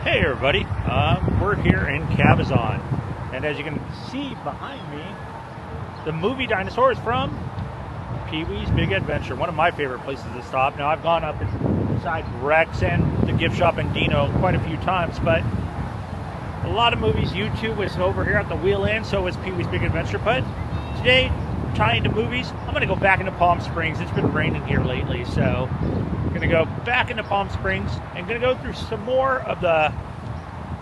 Hey everybody, we're here in Cabazon, and as you can see behind me, the movie dinosaurs from Pee-wee's Big Adventure, one of my favorite places to stop. Now I've gone up inside Rex and the gift shop in Dino quite a few times, but a lot of movies. U2 was over here at the wheel end, so was Pee-wee's Big Adventure, but today, tying to movies, I'm going to go back into Palm Springs. It's been raining here lately, so I'm going to go back into Palm Springs and going to go through some more of the,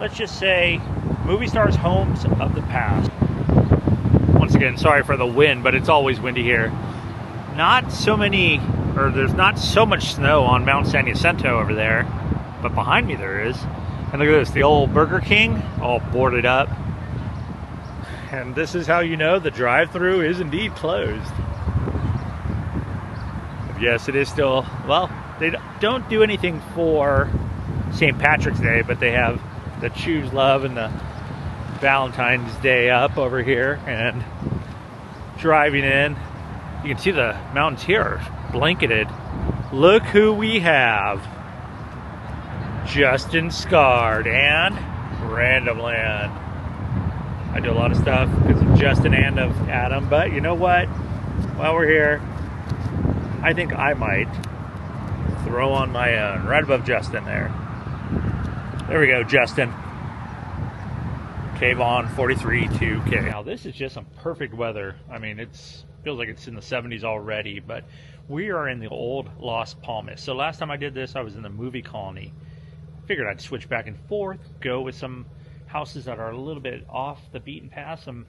let's just say, movie stars' homes of the past. Once again, sorry for the wind, but it's always windy here. Not so many, or there's not so much snow on Mount San Jacinto over there, but behind me there is. And look at this, the old Burger King, all boarded up. And this is how you know the drive-thru is indeed closed. Yes, it is still, well, they don't do anything for St. Patrick's Day, but they have the Choose Love and the Valentine's Day up over here. And driving in, you can see the mountains here are blanketed. Look who we have. Justin Scard and Random Land. I do a lot of stuff because of Justin and of Adam, but you know what? While we're here, I think I might throw on my own, right above Justin there. There we go, Justin. Cave on 43 2K. Now this is just some perfect weather. I mean, feels like it's in the 70s already, but we are in the old Las Palmas. So last time I did this, I was in the movie colony. Figured I'd switch back and forth, go with some houses that are a little bit off the beaten path, some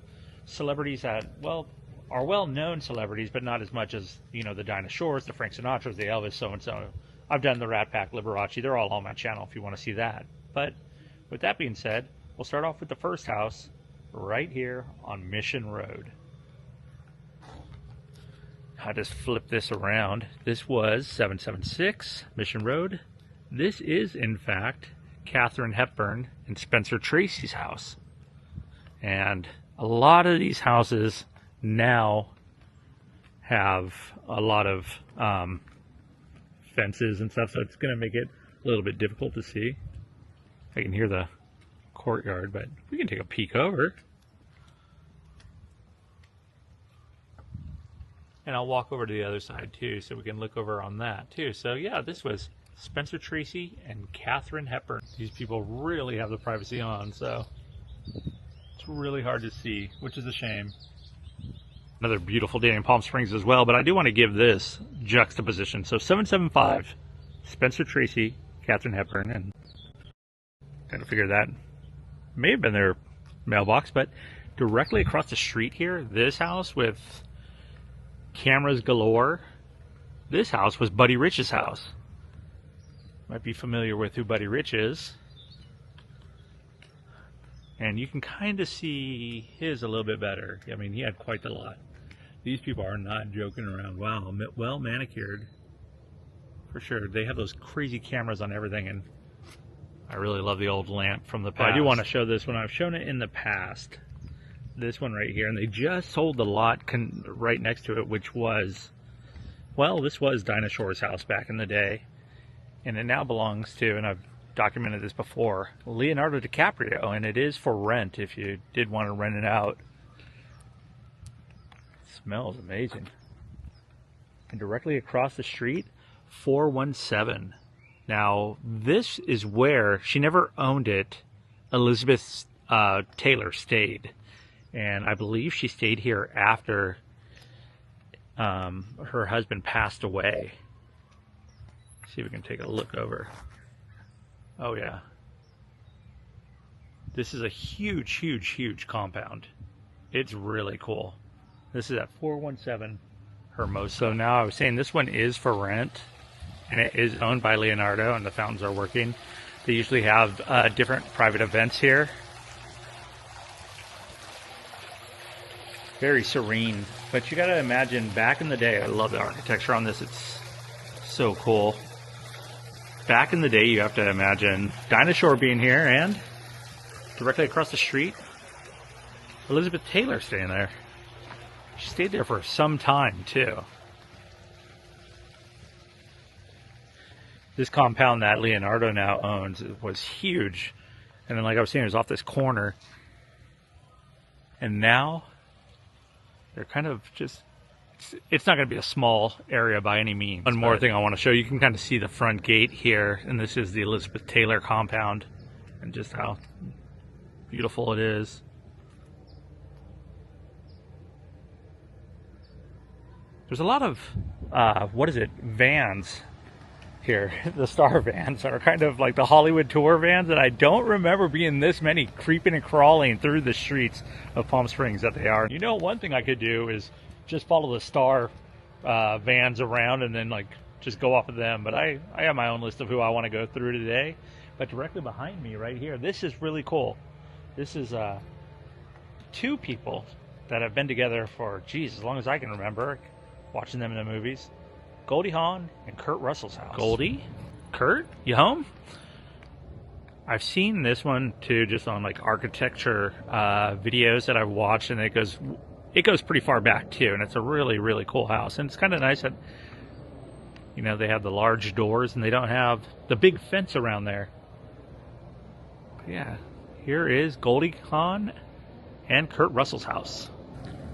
celebrities that, well, are well-known celebrities, but not as much as, you know, the Dinosaurs, the Frank Sinatras, the Elvis, so-and-so. I've done the Rat Pack, Liberace. They're all on my channel if you want to see that. But with that being said, we'll start off with the first house right here on Mission Road. I just flip this around. This was 776 Mission Road. This is, in fact, Katharine Hepburn and Spencer Tracy's house. And a lot of these houses now have a lot of fences and stuff, so it's going to make it a little bit difficult to see. I can hear the courtyard, but we can take a peek over. And I'll walk over to the other side too, so we can look over on that too. So yeah, this was Spencer Tracy and Katharine Hepburn. These people really have the privacy on, so it's really hard to see, which is a shame. Another beautiful day in Palm Springs as well, but I do want to give this juxtaposition. So 775, Spencer Tracy, Katharine Hepburn, and kind of figure that may have been their mailbox, but directly across the street here, this house with cameras galore, this house was Buddy Rich's house. Might be familiar with who Buddy Rich is. And you can kind of see his a little bit better. I mean, he had quite the lot. These people are not joking around. Wow, well manicured. For sure. They have those crazy cameras on everything, and I really love the old lamp from the past. I do want to show this one. I've shown it in the past. This one right here. And they just sold the lot right next to it, which was, well, this was Dinosaur's house back in the day. And it now belongs to, and I've documented this before, Leonardo DiCaprio, and it is for rent if you did want to rent it out. It smells amazing. And directly across the street, 417. Now, this is where, she never owned it, Elizabeth Taylor stayed. And I believe she stayed here after her husband passed away. See if we can take a look over. Oh yeah. This is a huge, huge, huge compound. It's really cool. This is at 417 Hermosa. So now I was saying this one is for rent, and it is owned by Leonardo, and the fountains are working. They usually have different private events here. Very serene. But you gotta imagine back in the day, I love the architecture on this. It's so cool. Back in the day, you have to imagine Dinosaur being here, and directly across the street, Elizabeth Taylor staying there. She stayed there for some time, too. This compound that Leonardo now owns was huge. And then, like I was saying, it was off this corner. And now they're kind of just, it's not going to be a small area by any means. One more thing I want to show you. You can kind of see the front gate here. And this is the Elizabeth Taylor compound. And just how beautiful it is. There's a lot of, vans here. The Star vans are kind of like the Hollywood tour vans, and I don't remember being this many creeping and crawling through the streets of Palm Springs that they are. You know, one thing I could do is just follow the Star vans around and then like just go off of them. But I have my own list of who I want to go through today. But directly behind me right here, this is really cool. This is two people that have been together for, geez, as long as I can remember, watching them in the movies. Goldie Hawn and Kurt Russell's house. Goldie? Kurt? You home? I've seen this one too, just on like architecture videos that I've watched, and it goes pretty far back too, and it's a really, really cool house. And it's kind of nice that, you know, they have the large doors and they don't have the big fence around there. But yeah, here is Goldie Hawn and Kurt Russell's house.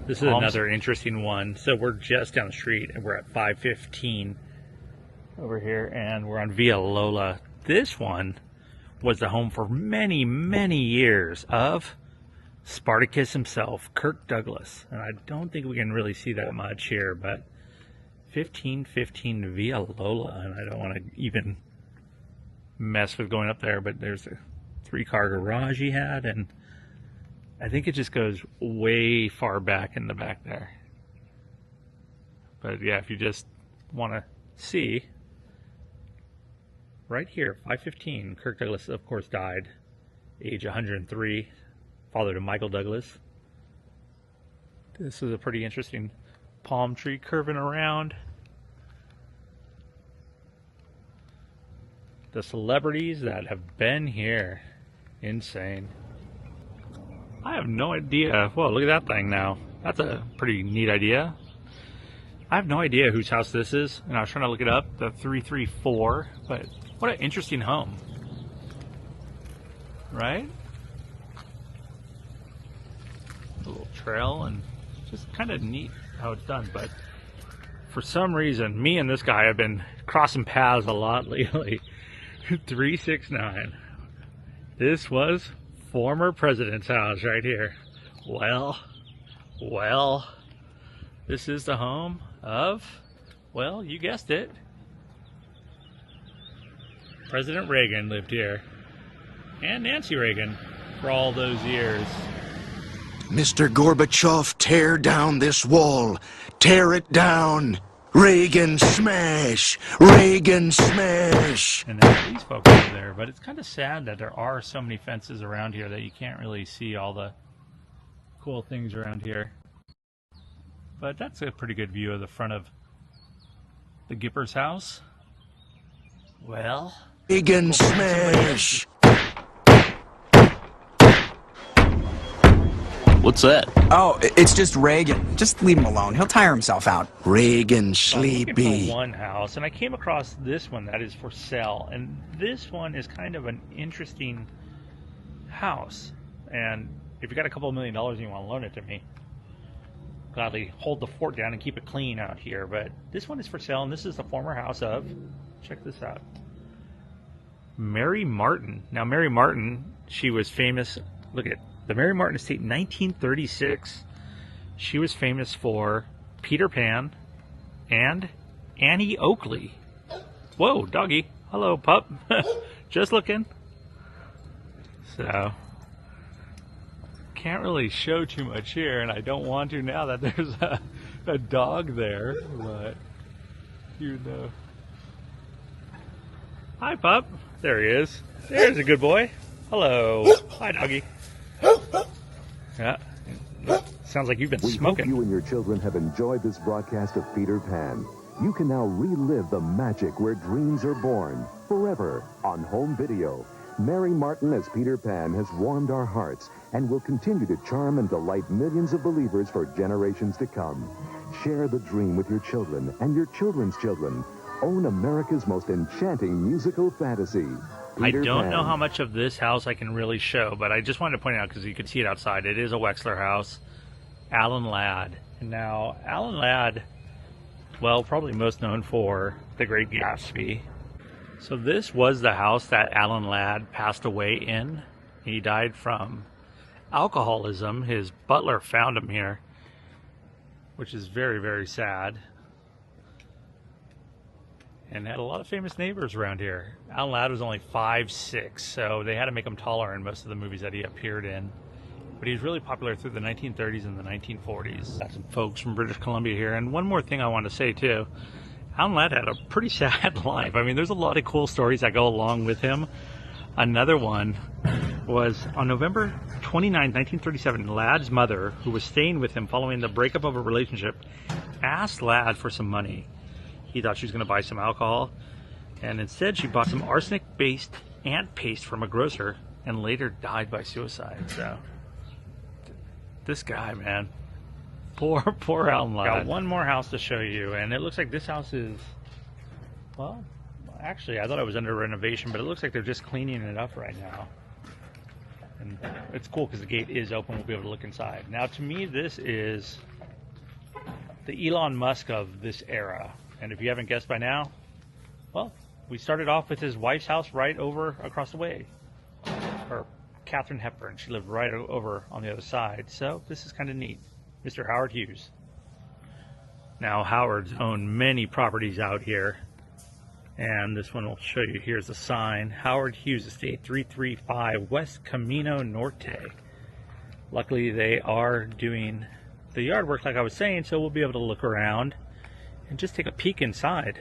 This is another interesting one. So we're just down the street and we're at 515 over here, and we're on Via Lola. This one was the home for many, many years of Spartacus himself, Kirk Douglas. And I don't think we can really see that much here, but 1515 Via Lola, and I don't want to even mess with going up there, but there's a 3-car garage he had, and I think it just goes way far back in the back there. But yeah, if you just want to see, right here, 515, Kirk Douglas, of course, died, age 103, father to Michael Douglas. This is a pretty interesting palm tree curving around. The celebrities that have been here, insane. I have no idea. Whoa, look at that thing now. That's a pretty neat idea. I have no idea whose house this is, and I was trying to look it up, the 334, but what an interesting home. Right? A little trail, and just kind of neat how it's done, but for some reason, me and this guy have been crossing paths a lot lately. 369. This was former president's house right here. Well, this is the home of, well, you guessed it, President Reagan lived here, and Nancy Reagan for all those years. Mr. Gorbachev, tear down this wall. Tear it down. Reagan smash! Reagan smash! And then these folks over there, but it's kind of sad that there are so many fences around here that you can't really see all the cool things around here. But that's a pretty good view of the front of the Gipper's house. Well, Reagan smash! What's that? Oh, it's just Reagan. Just leave him alone. He'll tire himself out. Reagan I'm looking sleepy. for one house, and I came across this one that is for sale, and this one is kind of an interesting house. And if you got a couple $1 million and you want to loan it to me, gladly hold the fort down and keep it clean out here. But this one is for sale, and this is the former house of, check this out, Mary Martin. Now, Mary Martin, she was famous. Look at the Mary Martin estate, 1936. She was famous for Peter Pan and Annie Oakley. Whoa, doggy. Hello, pup. Just looking. So, can't really show too much here, and I don't want to now that there's a dog there. But, you know. Hi, pup. There he is. There's a good boy. Hello. Hi, doggy. Yeah. Sounds like you've been smoking. We hope you and your children have enjoyed this broadcast of Peter Pan. You can now relive the magic where dreams are born forever on home video. Mary Martin as Peter Pan has warmed our hearts and will continue to charm and delight millions of believers for generations to come. Share the dream with your children and your children's children. Own America's most enchanting musical fantasy. I Peter don't know Pan. how much of this house I can really show, but I just wanted to point out because you can see it outside. It is a Wexler house. Alan Ladd. And now, Alan Ladd, well, probably most known for The Great Gatsby. So this was the house that Alan Ladd passed away in. He died from alcoholism. His butler found him here, which is very, very sad. And had a lot of famous neighbors around here. Alan Ladd was only 5'6", so they had to make him taller in most of the movies that he appeared in. But he was really popular through the 1930s and the 1940s. Got some folks from British Columbia here. And one more thing I want to say too, Alan Ladd had a pretty sad life. I mean, there's a lot of cool stories that go along with him. Another one was on November 29, 1937, Ladd's mother, who was staying with him following the breakup of a relationship, asked Ladd for some money. He thought she was going to buy some alcohol, and instead she bought some arsenic-based ant paste from a grocer and later died by suicide. So, this guy, man. Poor Alan Ladd. Got one more house to show you, and it looks like this house is, well, actually, I thought it was under renovation, but it looks like they're just cleaning it up right now. And it's cool because the gate is open. We'll be able to look inside. Now, to me, this is the Elon Musk of this era. And if you haven't guessed by now, well, we started off with his wife's house right over across the way. Or Katherine Hepburn. She lived right over on the other side. So this is kind of neat. Mr. Howard Hughes. Now, Howard's owned many properties out here. And this one will show you. Here's the sign. Howard Hughes Estate, 335 West Camino Norte. Luckily, they are doing the yard work like I was saying, so we'll be able to look around and just take a peek inside.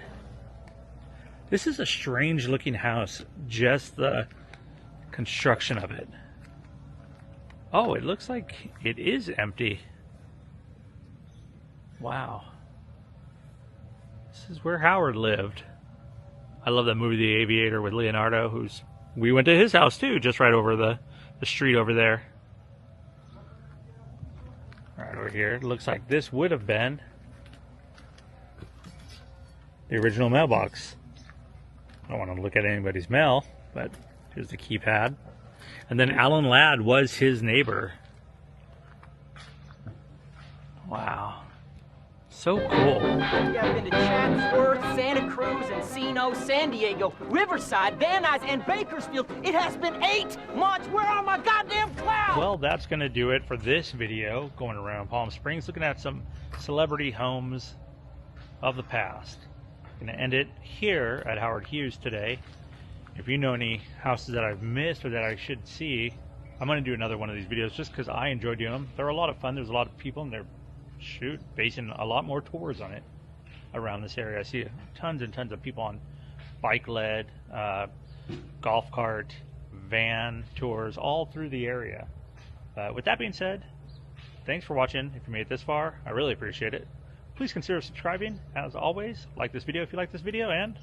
This is a strange looking house, just the construction of it. Oh, it looks like it is empty. Wow. This is where Howard lived. I love that movie, The Aviator, with Leonardo, we went to his house too, just right over the street over there. Right over here. It looks like this would have been the original mailbox. I don't want to look at anybody's mail, but here's the keypad. And then Alan Ladd was his neighbor. Wow. So cool. Yeah, I've been to Chatsworth, Santa Cruz, Encino, San Diego, Riverside, Van Nuys, and Bakersfield. It has been 8 months. Where are my goddamn clouds? Well, that's going to do it for this video, going around Palm Springs, looking at some celebrity homes of the past. Going to end it here at Howard Hughes today. If you know any houses that I've missed or that I should see, I'm going to do another one of these videos just because I enjoy doing them. They're a lot of fun. There's a lot of people, and they're basing a lot more tours on it around this area. I see tons and tons of people on bike led, golf cart, van tours all through the area. With that being said, thanks for watching. If you made it this far, I really appreciate it. Please consider subscribing. As always, like this video if you like this video, and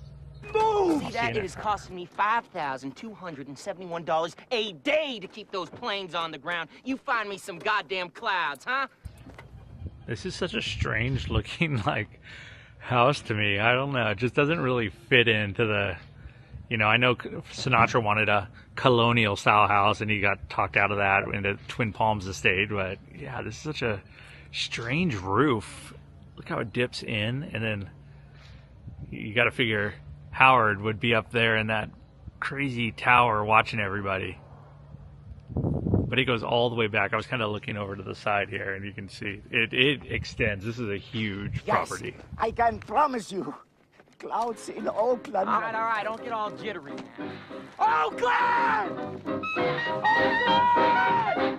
move! See that? It is costing me $5,271 a day to keep those planes on the ground. You find me some goddamn clouds, huh? This is such a strange looking house to me. I don't know. It just doesn't really fit into the, I know Sinatra wanted a colonial style house and he got talked out of that into Twin Palms Estate. But yeah, this is such a strange roof. Look how it dips in, and then you got to figure Howard would be up there in that crazy tower watching everybody. But it goes all the way back. I was kind of looking over to the side here, and you can see it extends. This is a huge property. I can promise you, clouds in Oakland. All right, don't get all jittery now. Oakland! Oakland!